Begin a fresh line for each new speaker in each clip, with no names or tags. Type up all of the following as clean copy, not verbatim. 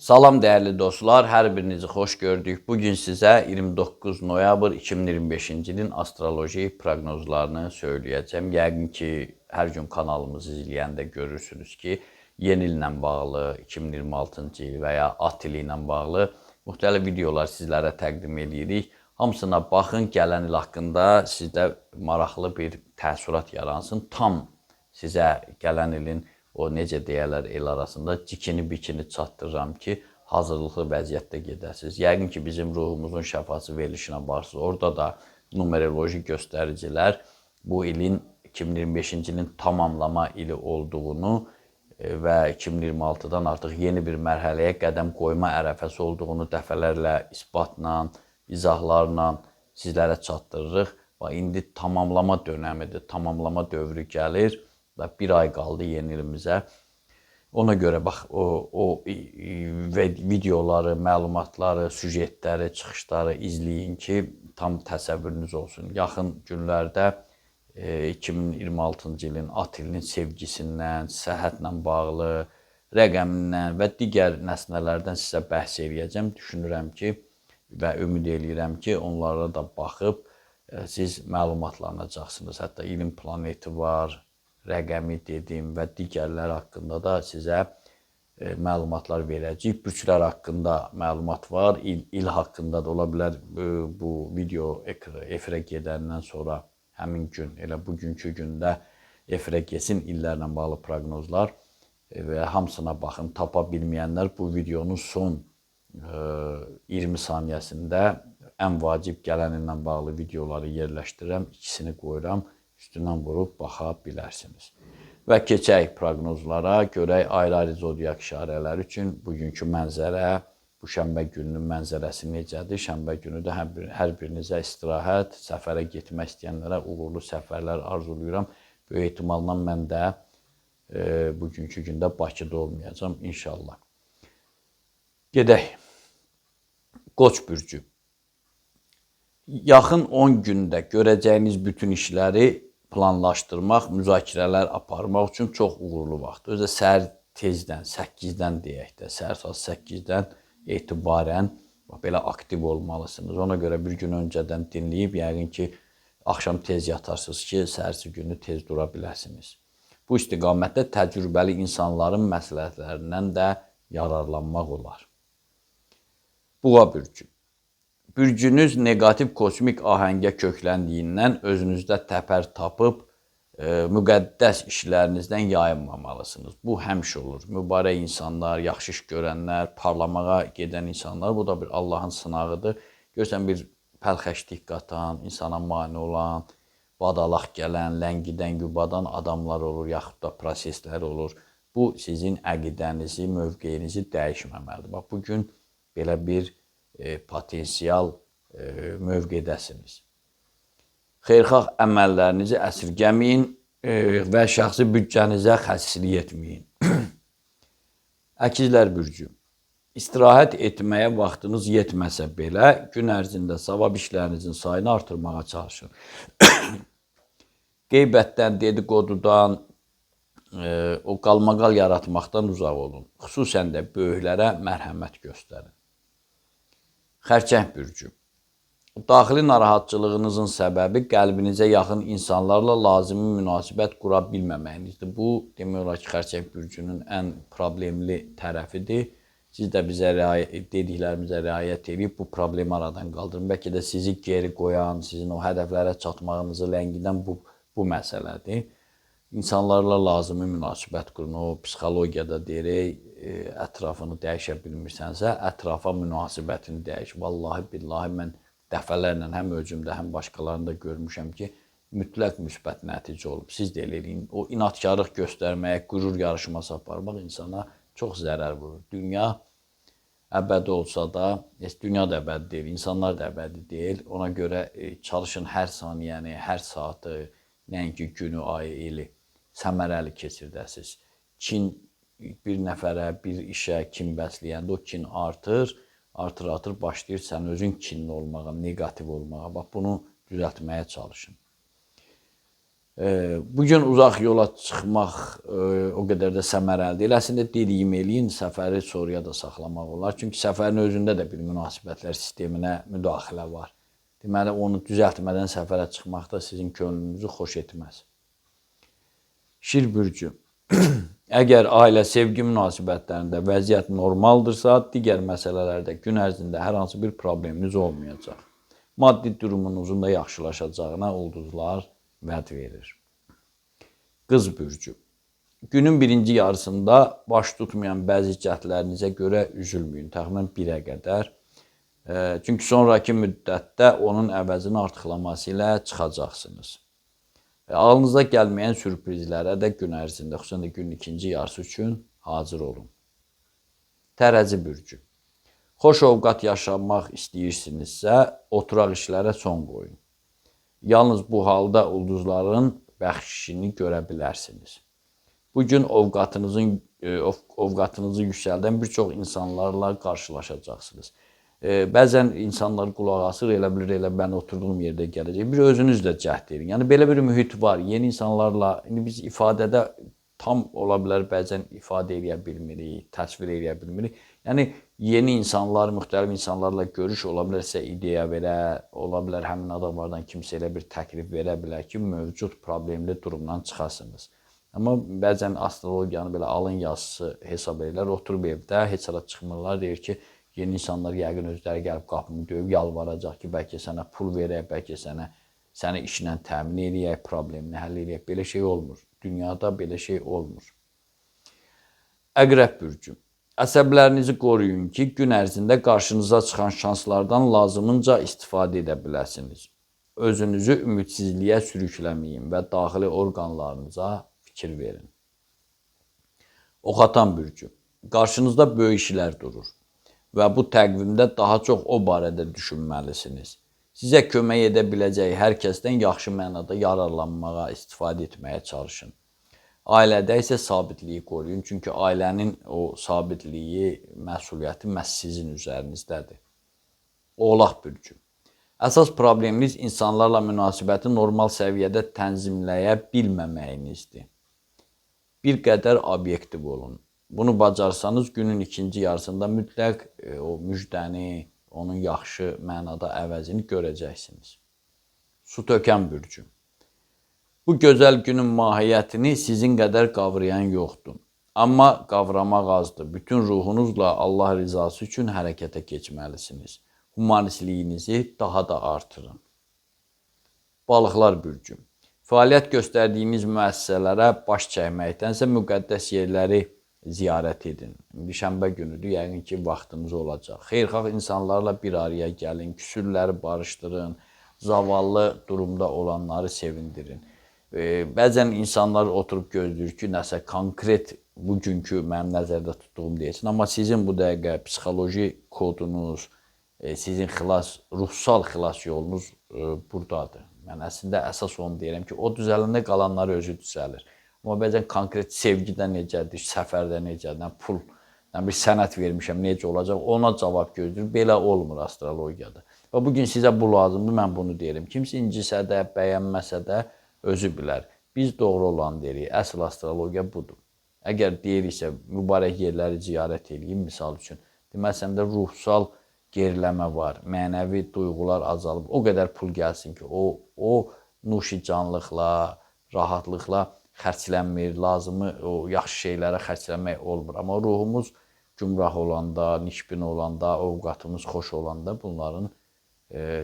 Salam dəyərli dostlar, hər birinizi xoş gördük. Bugün sizə 29 noyabr 2025-ci ilin astroloji proqnozlarını söyləyəcəm. Yəqin ki, hər gün kanalımızı izləyəndə görürsünüz ki, yeni illə bağlı, 2026-cı il və ya at ili ilə bağlı müxtəlif videolar sizlərə təqdim edirik. Hamısına baxın, gələn il haqqında sizdə maraqlı bir təəssürat yaransın. Tam sizə gələn ilin o necə deyərlər el arasında cikini-bikini çatdırıram ki, hazırlıqlı vəziyyətdə gedəsiniz. Yəqin ki, bizim ruhumuzun şəfası verilişinə baxırsınız. Orada da numeroloji göstəricilər bu ilin 2025-ci ilin tamamlama ili olduğunu və 2026-dan artıq yeni bir mərhələyə qədəm qoyma ərəfəsi olduğunu dəfələrlə isbatla, izahlarla sizlərə çatdırırıq. Və indi tamamlama dönəmidir, tamamlama dövrü gəlir. Və bir ay qaldı yeni ilimizə. Ona görə bax, o videoları, məlumatları, süjetləri, çıxışları izləyin ki, tam təsəvvürünüz olsun. Yaxın günlərdə 2026-cı ilin at ilinin sevgisindən, səhhətlə bağlı, rəqəmindən və digər nəsnələrdən sizə bəhs eləyəcəm. Düşünürəm ki və ümid eləyirəm ki, onlara da baxıb siz məlumatlanacaqsınız. Hətta ilin planeti var, rəqəmi dedim və digərlər haqqında da sizə məlumatlar verəcəyik. Bürclər haqqında məlumat var, il haqqında da ola bilər bu video efirə gedəndən sonra həmin gün, elə bugünkü gündə efirə getsin illərlə bağlı proqnozlar və hamısına baxın. Tapa bilməyənlər bu videonun son 20 saniyəsində ən vacib gələn illə bağlı videoları yerləşdirirəm, ikisini qoyuram. Üstündən vurub baxa bilərsiniz. Və keçək proqnozlara, görək ayrı-ayrı zodiak işarələri üçün bugünkü mənzərə, bu şənbə gününün mənzərəsi necədir? Şənbə günü də hər birinizə istirahət, səfərə getmək istəyənlərə uğurlu səfərlər arzulayıram. Böyük ehtimalla mən də bugünkü gündə Bakıda olmayacam, inşallah. Gedək. Qoç bürcü. Yaxın 10 gündə görəcəyiniz bütün işləri planlaşdırmaq, müzakirələr aparmaq üçün çox uğurlu vaxt. Özə səhər tezdən, 8-dən deyək də, səhər saat 8-dən etibarən belə aktiv olmalısınız. Ona görə bir gün öncədən dinləyib, yəqin ki, axşam tez yatarsınız ki, səhərsi günü tez dura biləsiniz. Bu istiqamətdə təcrübəli insanların məsləhətlərindən də yararlanmaq olar. Buğa bürcü. Bürcünüz neqativ kosmik ahəngə kökləndiyindən özünüzdə təpər tapıb müqəddəs işlərinizdən yayınmamalısınız. Bu həmişə olur. Mübarək insanlar, yaxşı iş görənlər, parlamağa gedən insanlar, bu da bir Allahın sınağıdır. Görsən bir pəlxəşlik qatan, insana mane olan, badalaq gələn, ləngidən, yubadan adamlar olur, yaxud da proseslər olur. Bu sizin əqidənizi, mövqeyinizi dəyişməməlidir. Bax, bugün belə bir potensial mövqedəsiniz. Xeyirxah əməllərinizi əsirgəməyin və şəxsi büdcənizə xəsislik etməyin. Əkizlər bürcü. İstirahət etməyə vaxtınız yetməsə belə, gün ərzində savab işlərinizin sayını artırmağa çalışın. Qeybətdən, dedikodudan, o qalmaqal yaratmaqdan uzaq olun. Xüsusən də böyüklərə mərhəmət göstərin. Xərçəng bürcü. Daxili narahatçılığınızın səbəbi qəlbinizə yaxın insanlarla lazımi münasibət qura bilməməyinizdir. Bu, demək olar ki, Xərçəng bürcünün ən problemli tərəfidir. Siz də bizə dediklərimizə riayət edib bu problemi aradan qaldırın. Bəlkə də sizi geri qoyan, sizin o hədəflərə çatmağınızı ləngidən bu məsələdir. İnsanlarla lazımi münasibət qurun. O psixologiyada deyirik, ətrafını dəyişə bilmirsənsə, ətrafa münasibətini dəyiş. Vallahi, billahi, mən dəfələrlə həm özümdə, həm başqalarında görmüşəm ki, mütləq müsbət nəticə olub. Siz də eləyin. O inatkarlıq göstərməyə, qürur yarışması aparmaq insana çox zərər vurur. Dünya əbədi olsa da, dünya da əbədi deyil, insanlar da əbədi deyil. Ona görə çalışın hər saniyəni, hər saatı, nəinki günü, ayı, ili səmərəli keçirdəsiniz. Kin bir nəfərə, bir işə kin bəsləyəndə o kin artır başlayır sən özün kinli olmağa, negativ olmağa. Bax, bunu düzəltməyə çalışın. Bugün uzaq yola çıxmaq o qədər də səmərəli deyil. Əslində dediyim eləyin, səfəri sonraya da saxlamaq olar. Çünki səfərin özündə də bir münasibətlər sisteminə müdaxilə var. Deməli, onu düzəltmədən səfərə çıxmaq da sizin könlünüzü xoş etməz. Şir bürcü. Əgər ailə sevgi münasibətlərində vəziyyət normaldırsa, digər məsələlərdə gün ərzində hər hansı bir probleminiz olmayacaq. Maddi durumunuzun da yaxşılaşacağına ulduzlar vəd verir. Qız bürcü. Günün birinci yarısında baş tutmayan bəzi cəhdlərinizə görə üzülməyin, təxminən 1-ə qədər. Çünki sonraki müddətdə onun əvəzini artıqlaması ilə çıxacaqsınız. Ağlınıza gəlməyən sürprizlərə də gün ərzində, xüsusən də günün ikinci yarısı üçün hazır olun. Tərəzi bürcü. Xoş ovqat yaşamaq istəyirsinizsə, oturaq işlərə son qoyun. Yalnız bu halda ulduzların bəxşişini görə bilərsiniz. Bugün ovqatınızı yüksəldən bir çox insanlarla qarşılaşacaqsınız. Bəzən insanlar qulaq asır, elə bilir, elə mən oturduğum yerdə gələcək. Bir özünüz də cəhd edin. Yəni, belə bir mühit var. Yeni insanlarla, biz ifadədə tam ola bilər, bəzən ifadə edə bilmirik, təsvir edə bilmirik. Yəni, yeni insanlar, müxtəlif insanlarla görüş ola bilərsə ideya verə, ola bilər həmin adamlardan kimsə elə bir təklif verə bilər ki, mövcud problemli durumdan çıxasınız. Amma bəzən astrologiyanı belə alın yazısı hesab edirlər, oturub evdə, heç ara çıxmırlar, deyir ki, yeni insanlar yəqin özləri gəlib qapını döyüb yalvaracaq ki, bəlkə sənə pul verək, bəlkə səni işlə təmin edək, problemini həll edək. Belə şey olmur. Dünyada belə şey olmur. Əqrəb bürcü. Əsəblərinizi qoruyun ki, gün ərzində qarşınıza çıxan şanslardan lazımınca istifadə edə biləsiniz. Özünüzü ümidsizliyə sürükləməyin və daxili orqanlarınıza fikir verin. Oxatan bürcü. Qarşınızda böyük işlər durur və bu təqvimdə daha çox o barədə düşünməlisiniz. Sizə kömək edə biləcəyi hər kəsdən yaxşı mənada yararlanmağa, istifadə etməyə çalışın. Ailədə isə sabitliyi qoruyun, çünki ailənin o sabitliyi, məsuliyyəti məhz sizin üzərinizdədir. Oğlaq bürcü. Əsas probleminiz insanlarla münasibəti normal səviyyədə tənzimləyə bilməməyinizdir. Bir qədər obyektiv olun. Bunu bacarsanız günün ikinci yarısında mütləq o müjdəni, onun yaxşı mənada əvəzini görəcəksiniz. Su tökən bürcü. Bu gözəl günün mahiyyətini sizin qədər qavrayan yoxdur. Amma qavramaq azdır. Bütün ruhunuzla Allah rizası üçün hərəkətə keçməlisiniz. Humanistliyinizi daha da artırın. Balıqlar bürcü. Fəaliyyət göstərdiyiniz müəssisələrə baş çəkməkdənsə müqəddəs yerləri ziyarət edin. Şənbə günüdür, yəqin ki, vaxtınız olacaq. Xeyirxah insanlarla bir araya gəlin, küsürləri barışdırın, zavallı durumda olanları sevindirin. Bəzən insanlar oturub gözləyir ki, nəsə konkret bugünkü mənim nəzərdə tutduğum deyilsin. Amma sizin bu dəqiqə psixoloji kodunuz, sizin ruhsal xilas yolunuz buradadır. Mən əslində əsas onu deyirəm ki, o düzələndə qalanları özü düzəlir. Amma bəzən konkret sevgidə necədir, səfərdə necədir, pul, bir sənət vermişəm, necə olacaq, ona cavab gözləyir. Belə olmur astrologiyada. Və bugün sizə bu lazımdır, mən bunu deyirəm. Kimsə incisə də, bəyənməsə də özü bilər. Biz doğru olan deyirik, əsl astrologiya budur. Əgər deyiriksə, mübarək yerləri ziyarət edeyim, misal üçün, deməli, səndə ruhsal geriləmə var, mənəvi duyğular azalıb, o qədər pul gəlsin ki, o nuşicanlıqla, rahatlıqla xərclənmir, lazımı o yaxşı şeylərə xərclənmək olmur. Amma ruhumuz gümrah olanda, nişbin olanda, ovqatımız xoş olanda bunların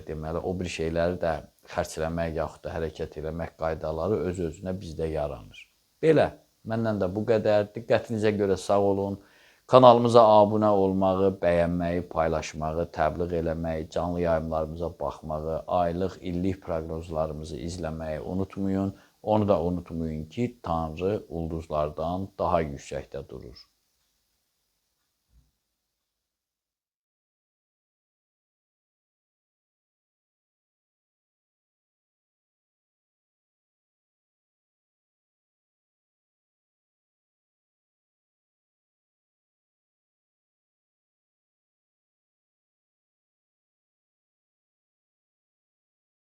deməli, o bir şeyləri də xərcləmək yaxud da hərəkət eləmək qaydaları öz-özünə bizdə yaranır. Belə, məndən də bu qədər. Diqqətinizə görə sağ olun. Kanalımıza abunə olmağı, bəyənməyi, paylaşmağı, təbliğ eləməyi, canlı yayımlarımıza baxmağı, aylıq, illik proqnozlarımızı izləməyi unutmayın. Onu da unutmayın ki, Tanrı ulduzlardan daha yüksəkdə durur.